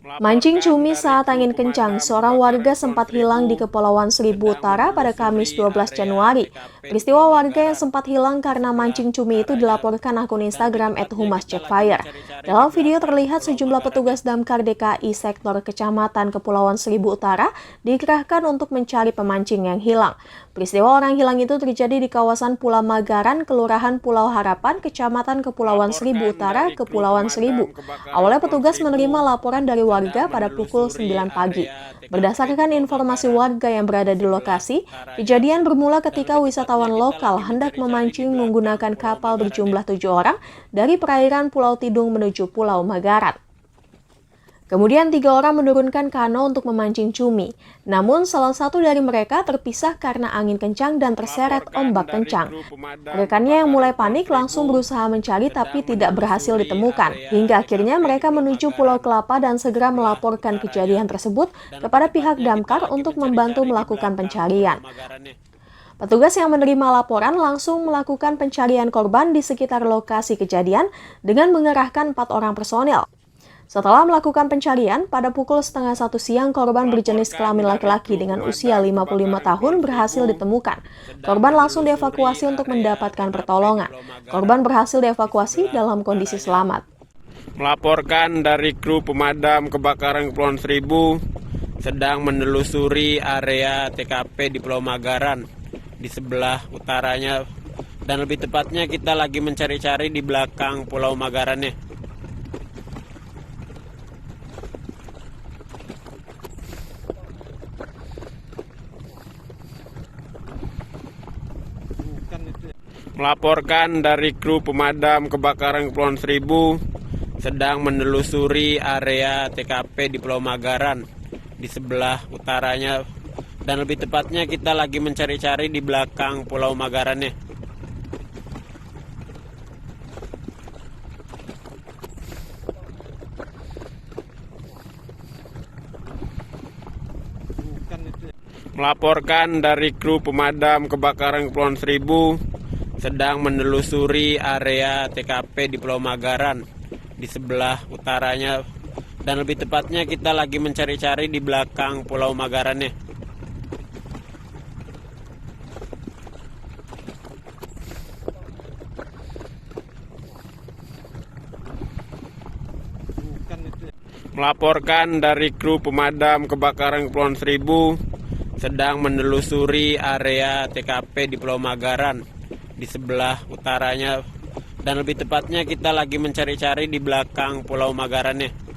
Mancing cumi saat angin kencang, seorang warga sempat hilang di Kepulauan Seribu Utara pada Kamis 12 Januari. Peristiwa warga yang sempat hilang karena mancing cumi itu dilaporkan akun Instagram @humascekfire. Dalam video terlihat sejumlah petugas damkar DKI sektor Kecamatan Kepulauan Seribu Utara dikerahkan untuk mencari pemancing yang hilang. Peristiwa orang hilang itu terjadi di kawasan Pulau Magaran, Kelurahan Pulau Harapan, Kecamatan Kepulauan Seribu Utara, Kepulauan Seribu. Awalnya petugas menerima laporan dari warga pada pukul 9 pagi. Berdasarkan informasi warga yang berada di lokasi, kejadian bermula ketika wisatawan lokal hendak memancing menggunakan kapal berjumlah 7 orang dari perairan Pulau Tidung menuju Pulau Magaran. Kemudian 3 orang menurunkan kano untuk memancing cumi. Namun salah satu dari mereka terpisah karena angin kencang dan terseret ombak kencang. Rekannya yang mulai panik langsung berusaha mencari tapi tidak berhasil ditemukan. Hingga akhirnya mereka menuju Pulau Kelapa dan segera melaporkan kejadian tersebut kepada pihak damkar untuk membantu melakukan pencarian. Petugas yang menerima laporan langsung melakukan pencarian korban di sekitar lokasi kejadian dengan mengerahkan 4 orang personel. Setelah melakukan pencarian, pada pukul 12:30 siang korban berjenis kelamin laki-laki dengan usia 55 tahun berhasil ditemukan. Korban langsung dievakuasi untuk mendapatkan pertolongan. Korban berhasil dievakuasi dalam kondisi selamat. Melaporkan dari kru pemadam kebakaran Kepulauan Seribu sedang menelusuri area TKP di Pulau Magaran di sebelah utaranya, dan lebih tepatnya kita lagi mencari-cari di belakang Pulau Magarannya. Melaporkan dari kru pemadam kebakaran Kepulauan Seribu sedang menelusuri area TKP di Pulau Magaran di sebelah utaranya, dan lebih tepatnya kita lagi mencari-cari di belakang Pulau Magarannya. Melaporkan dari kru pemadam kebakaran Kepulauan Seribu sedang menelusuri area TKP di Pulau Magaran di sebelah utaranya, dan lebih tepatnya kita lagi mencari-cari di belakang Pulau Magarannya. Melaporkan dari kru pemadam kebakaran Kepulauan Seribu sedang menelusuri area TKP di Pulau Magaran di sebelah utaranya, dan lebih tepatnya kita lagi mencari-cari di belakang Pulau Magarannya.